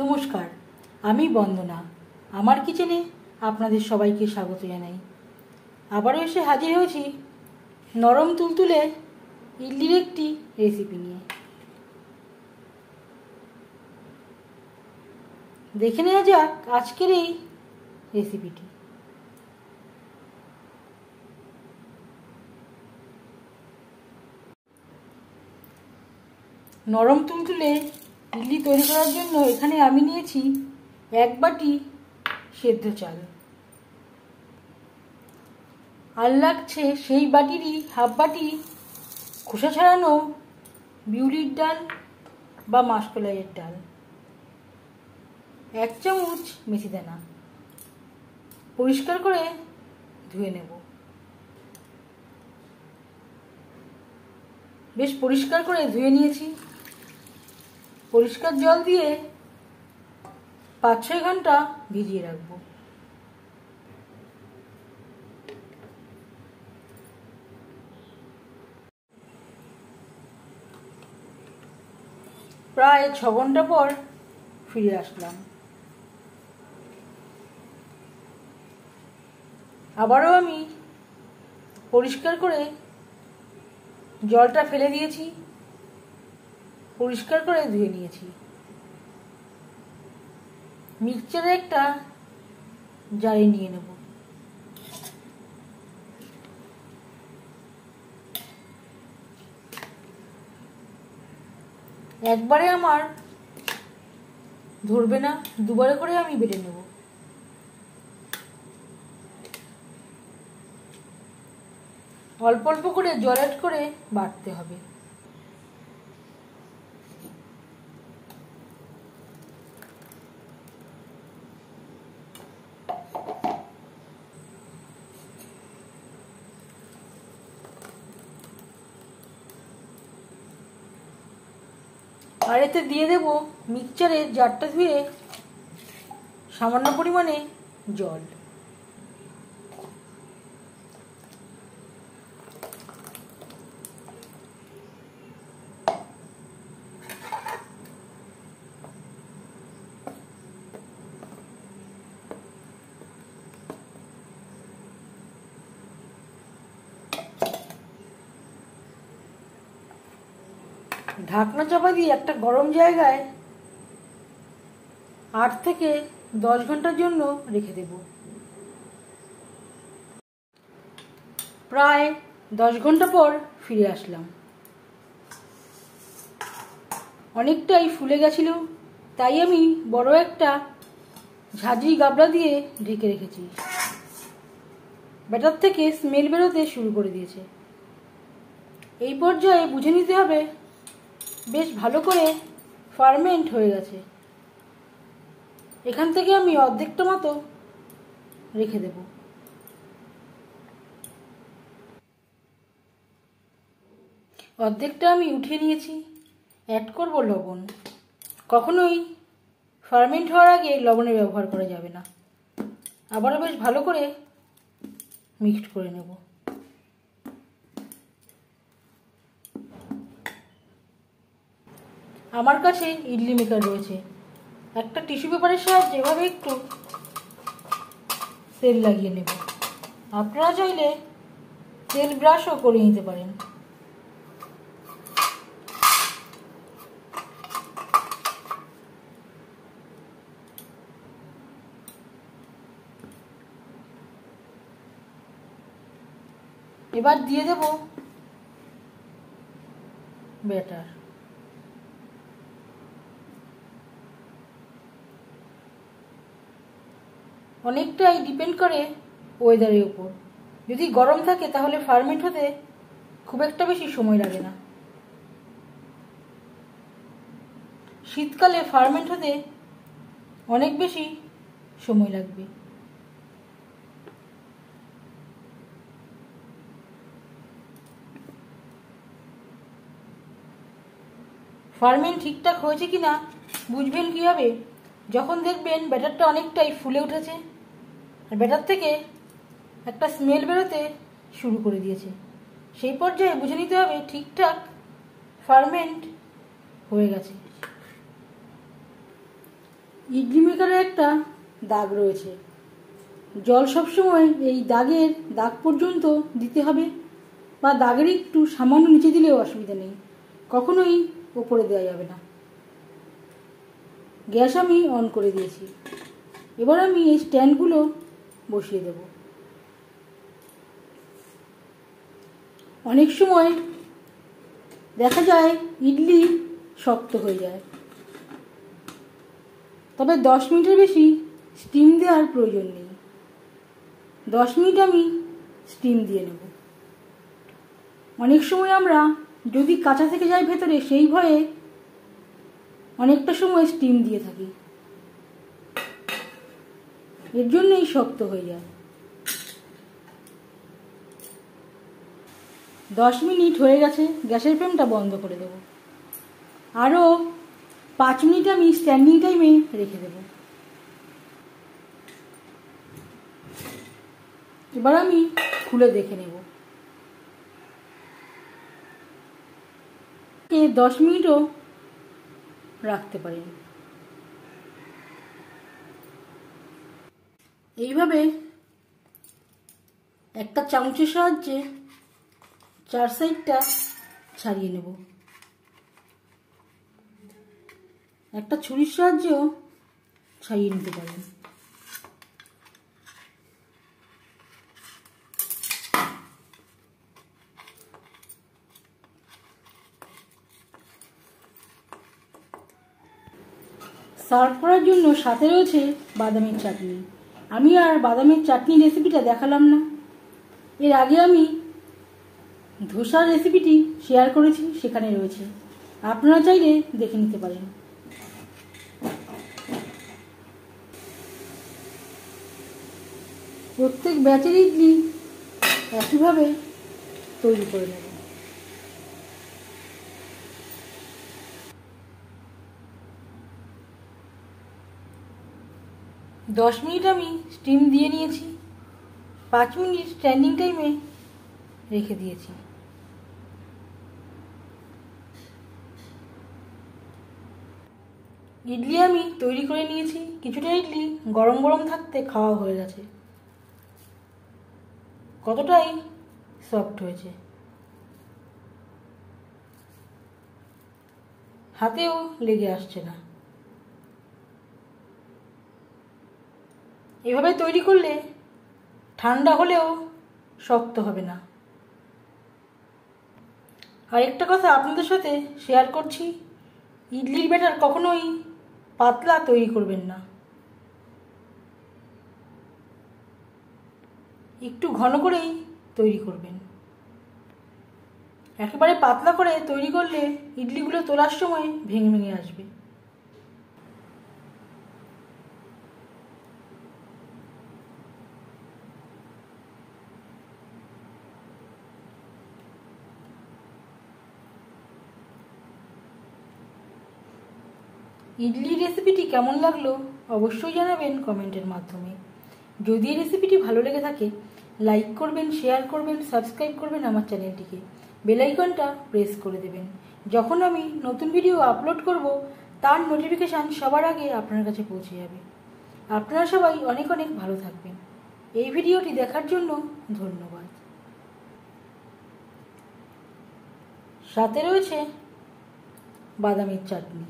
নমস্কার, আমি বন্দনা। আমার কিচেনে আপনাদের সবাইকে স্বাগত জানাই। আবারও এসে হাজির হয়েছি নরম তুলতুলে ইডলির একটি রেসিপি নিয়ে। দেখে নেওয়া যাক আজকের এই রেসিপিটি। নরম তুলতুলে ইডলি তৈরি করার জন্য এখানে আমি নিয়েছি 1 বাটি সেদ্ধ চাল, আর লাগছে সেই বাটিরই হাফ বাটি খোসা ছাড়ানো বিউলির ডাল বা মাসকলাইয়ের ডাল, 1 চামচ মেথিদানা। পরিষ্কার করে ধুয়ে নেব। বেশ পরিষ্কার করে ধুয়ে নিয়েছি। পরিষ্কার জল দিয়ে 5-6 ঘন্টা ভিজিয়ে রাখবো। প্রায় 6 ঘন্টা পর ফিরে আসলাম। আবারও আমি পরিষ্কার করে জলটা ফেলে দিয়েছি, পরিষ্কার করে ধুয়ে নিয়েছি। মিক্সচারে একটা জারে নিয়ে নেব। একবারে আমার ধরবে না, দুবারে করে আমি বেটে নেব। অল্প অল্প করে জল অ্যাড করে বাটতে হবে। আর এতে দিয়ে দেব মিক্সচারের জারটা ধুয়ে সামান্য পরিমাণে জল। ঢাকনা চাপা দিয়ে একটা গরম জায়গায় 8 থেকে 10 ঘন্টার জন্য রেখে দেব। প্রায় 10 ঘন্টা পর ফিরে আসলাম। অনেকটাই ফুলে গেছিল, তাই আমি বড় একটা ঝাঁঝরি গাবলা দিয়ে ঢেকে রেখেছি। ব্যাটার থেকে স্মেল বেরোতে শুরু করে দিয়েছে। এই পর্যায়ে বুঝে নিতে হবে বেশ ভালো করে ফার্মেন্ট হয়ে গেছে। এখান থেকে আমি অর্ধেকটা মতো রেখে দেব। অর্ধেকটা আমি উঠিয়ে নিয়েছি। অ্যাড করব লবণ। কখনোই ফার্মেন্ট হওয়ার আগে লবণের ব্যবহার করা যাবে না। আবারও বেশ ভালো করে মিক্সড করে নেব। আমার কাছে ইডলি মেকার রয়েছে। একটা টিস্যু পেপারের সাহায্যে এভাবে একটু তেল লাগিয়ে নেব। আপনারা চাইলে তেল ব্রাশও করে নিতে পারেন। এবার দিয়ে দেব ব্যাটার। অনেকটাই ডিপেন্ড করে ওয়েদারের উপর। যদি গরম থাকে তাহলে ফার্মেন্ট হতে খুব একটা বেশি সময় লাগে না। শীতকালে ফার্মেন্ট হতে অনেক বেশি সময় লাগবে। ফার্মেন্ট ঠিকঠাক হয়েছে কিনা বুঝবেন কিভাবে? যখন দেখবেন ব্যাটারটা অনেকটাই ফুলে উঠেছে আর ব্যাটার থেকে একটা স্মেল বেরোতে শুরু করে দিয়েছে, সেই পর্যায়ে বুঝে নিতে হবে ঠিকঠাক ফার্মেন্ট হয়ে গেছে। ইডলি মেকারে একটা দাগ রয়েছে। জল সবসময় এই দাগ পর্যন্ত দিতে হবে, বা দাগের একটু সামান্য নিচে দিলেও অসুবিধা নেই, কখনোই ওপরে দেওয়া যাবে না। গ্যাস আমি অন করে দিয়েছি। এবার আমি এই স্ট্যান্ডগুলো বসিয়ে দেব। অনেক সময় দেখা যায় ইডলি শক্ত হয়ে যায়, তবে 10 মিনিটের বেশি স্টিম দেওয়ার প্রয়োজন নেই। 10 মিনিট আমি স্টিম দিয়ে নেব। অনেক সময় আমরা যদি কাঁচা থেকে যায় ভেতরে, সেই ভয়ে অনেকটা সময় স্টিম দিয়ে থাকি, এর জন্যই শক্ত হয়ে যায়। 10 মিনিট হয়ে গেছে, গ্যাসের ফ্লেমটা বন্ধ করে দেব। আরও 5 মিনিট আমি স্ট্যান্ডিং টাইমে রেখে দেব। এবার আমি খুলে দেখে নেব। 10 মিনিটও রাখতে পারেন। এইভাবে একটা চামচের সাহায্যে 4 সাইডটা ছাড়িয়ে নেব। একটা ছুরির সাহায্যেও ছাড়িয়ে নিতে পারেন। সার্ভ করার জন্য সাথে রয়েছে বাদামের চাটনি। আমি আর বাদামের চাটনি রেসিপিটা দেখালাম না। এর আগে আমি ধোসার রেসিপিটি শেয়ার করেছি, সেখানে রয়েছে, আপনারা চাইলে দেখে নিতে পারেন। প্রত্যেক ব্যাচের ইডলি একইভাবে তৈরি করে নেব। দশ মিনিট আমি স্টিম দিয়ে নিয়েছি, 5 মিনিট স্ট্যান্ডিং টাইমে রেখে দিয়েছি। ইডলি আমি তৈরি করে নিয়েছি। কিছুটা ইডলি গরম গরম থাকতে খাওয়া হয়ে গেছে। কতটাই সফট হয়েছে, হাতেও লেগে আসছে না। এভাবে তৈরি করলে ঠান্ডা হলেও শক্ত হবে না। আর একটা কথা আপনাদের সাথে শেয়ার করছি, ইডলির ব্যাটার কখনোই পাতলা তৈরি করবেন না, একটু ঘন করেই তৈরি করবেন। একেবারে পাতলা করে তৈরি করলে ইডলিগুলো তোলার সময় ভেঙে ভেঙে আসবে। ইডলি রেসিপিটি কেমন লাগলো অবশ্যই জানাবেন কমেন্টের মাধ্যমে। যদি এই রেসিপিটি ভালো লেগে থাকে লাইক করবেন, শেয়ার করবেন, সাবস্ক্রাইব করবেন আমার চ্যানেলটিকে, বেল আইকনটা প্রেস করে দেবেন। যখন আমি নতুন ভিডিও আপলোড করব তার নোটিফিকেশান সবার আগে আপনার কাছে পৌঁছে যাবে। আপনারা সবাই অনেক অনেক ভালো থাকবেন। এই ভিডিওটি দেখার জন্য ধন্যবাদ। সাথে রয়েছে বাদামের চাটনি।